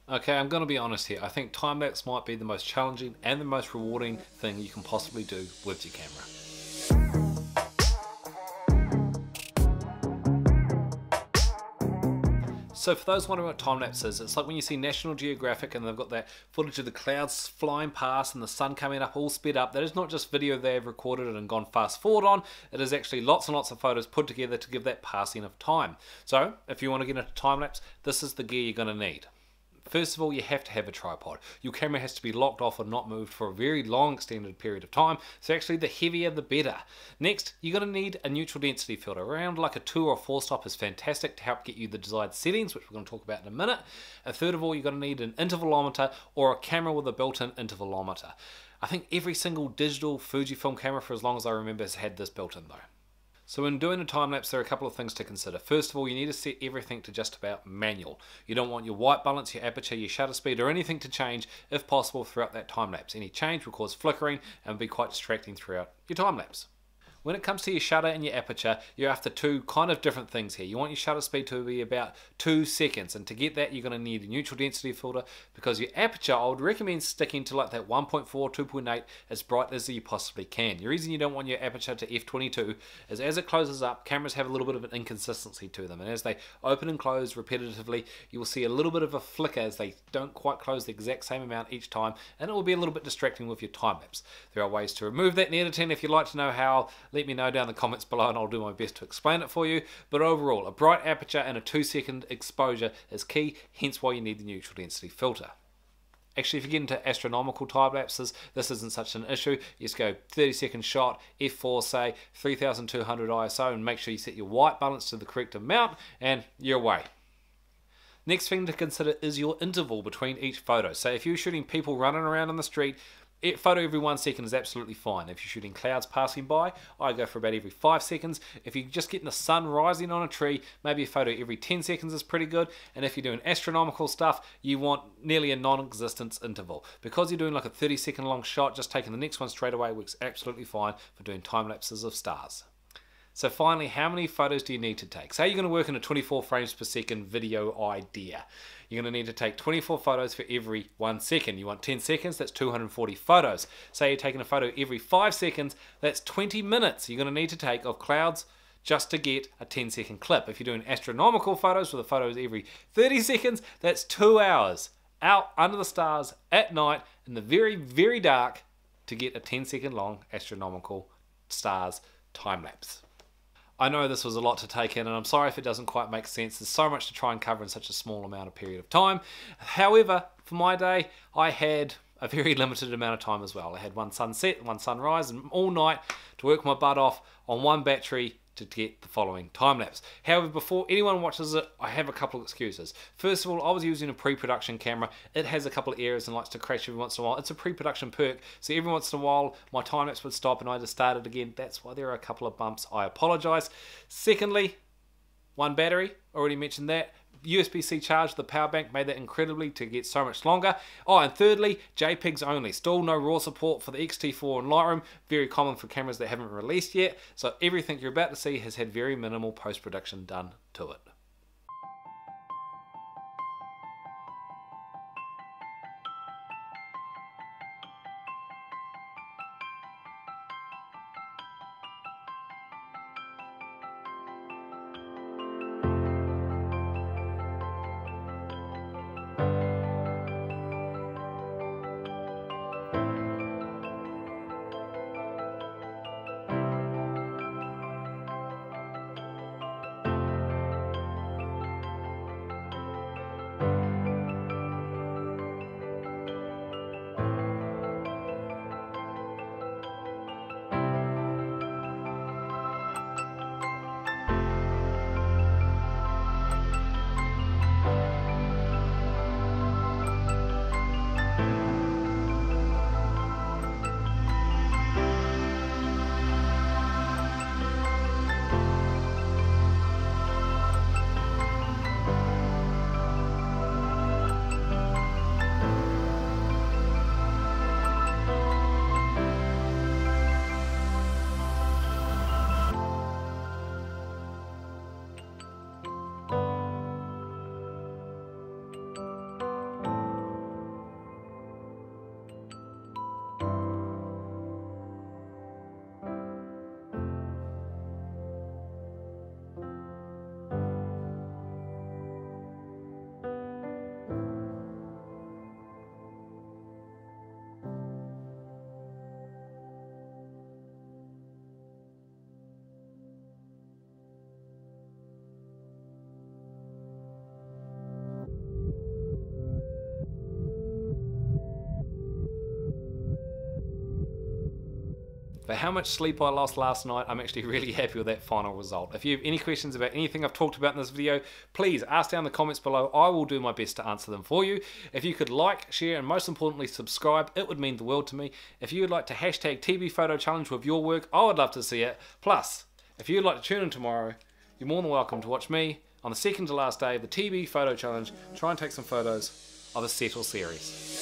Okay, I'm going to be honest here. I think time-lapse might be the most challenging and the most rewarding thing you can possibly do with your camera. So for those wondering what time-lapse is, it's like when you see National Geographic and they've got that footage of the clouds flying past and the sun coming up all sped up. That is not just video they've recorded and gone fast forward on, it is actually lots and lots of photos put together to give that passing of time. So if you want to get into time-lapse, this is the gear you're going to need. First of all, you have to have a tripod. Your camera has to be locked off and not moved for a very long extended period of time, so actually the heavier the better. Next, you're going to need a neutral density filter. Around like a 2 or 4 stop is fantastic to help get you the desired settings, which we're going to talk about in a minute. And third of all, you're going to need an intervalometer or a camera with a built-in intervalometer. I think every single digital Fujifilm camera, for as long as I remember, has had this built in though. So when doing a time-lapse, there are a couple of things to consider. First of all, you need to set everything to just about manual. You don't want your white balance, your aperture, your shutter speed, or anything to change, if possible, throughout that time-lapse. Any change will cause flickering and will be quite distracting throughout your time-lapse. When it comes to your shutter and your aperture, you're after two kind of different things here. You want your shutter speed to be about 2 seconds, and to get that you're going to need a neutral density filter, because your aperture, I would recommend sticking to like that 1.4, 2.8 as bright as you possibly can. The reason you don't want your aperture to f22 is as it closes up, cameras have a little bit of an inconsistency to them, and as they open and close repetitively, you will see a little bit of a flicker as they don't quite close the exact same amount each time, and it will be a little bit distracting with your time-lapse. There are ways to remove that in editing. If you'd like to know how, let me know down in the comments below and I'll do my best to explain it for you. But overall, a bright aperture and a 2-second exposure is key, hence why you need the neutral density filter. Actually, if you get into astronomical time lapses, this isn't such an issue. You just go 30-second shot, f4 say, 3200 ISO, and make sure you set your white balance to the correct amount, and you're away. Next thing to consider is your interval between each photo. So if you're shooting people running around on the street, a photo every 1 second is absolutely fine. If you're shooting clouds passing by, I go for about every 5 seconds. If you're just getting the sun rising on a tree, maybe a photo every 10 seconds is pretty good. And if you're doing astronomical stuff, you want nearly a non-existent interval. Because you're doing like a 30-second long shot, just taking the next one straight away works absolutely fine for doing time lapses of stars. So finally, how many photos do you need to take? Say you're going to work in a 24 frames per second video idea. You're going to need to take 24 photos for every 1 second. You want 10 seconds, that's 240 photos. Say you're taking a photo every 5 seconds, that's 20 minutes you're going to need to take of clouds just to get a 10-second clip. If you're doing astronomical photos with the photos every 30 seconds, that's 2 hours out under the stars at night in the very, very dark to get a 10-second long astronomical stars time lapse. I know this was a lot to take in, and I'm sorry if it doesn't quite make sense. There's so much to try and cover in such a small amount of period of time. However, for my day, I had a very limited amount of time as well. I had one sunset, one sunrise, and all night to work my butt off on one battery to get the following time lapse. However, before anyone watches it, I have a couple of excuses. First of all, I was using a pre-production camera. It has a couple of errors and likes to crash every once in a while. It's a pre-production perk, so every once in a while my time lapse would stop and I just started again. That's why there are a couple of bumps. I apologize. Secondly, one battery, already mentioned that. USB-C charge, the power bank made that incredibly to get so much longer. Oh, and thirdly, JPEGs only. Still no RAW support for the X-T4 and Lightroom. Very common for cameras that haven't released yet. So everything you're about to see has had very minimal post-production done to it. For how much sleep I lost last night, I'm actually really happy with that final result. If you have any questions about anything I've talked about in this video, please ask down in the comments below. I will do my best to answer them for you. If you could like, share, and most importantly subscribe, it would mean the world to me. If you would like to hashtag TB Photo Challenge with your work, I would love to see it. Plus, if you'd like to tune in tomorrow, you're more than welcome to watch me on the second to last day of the TB Photo Challenge try and take some photos of the Settle series.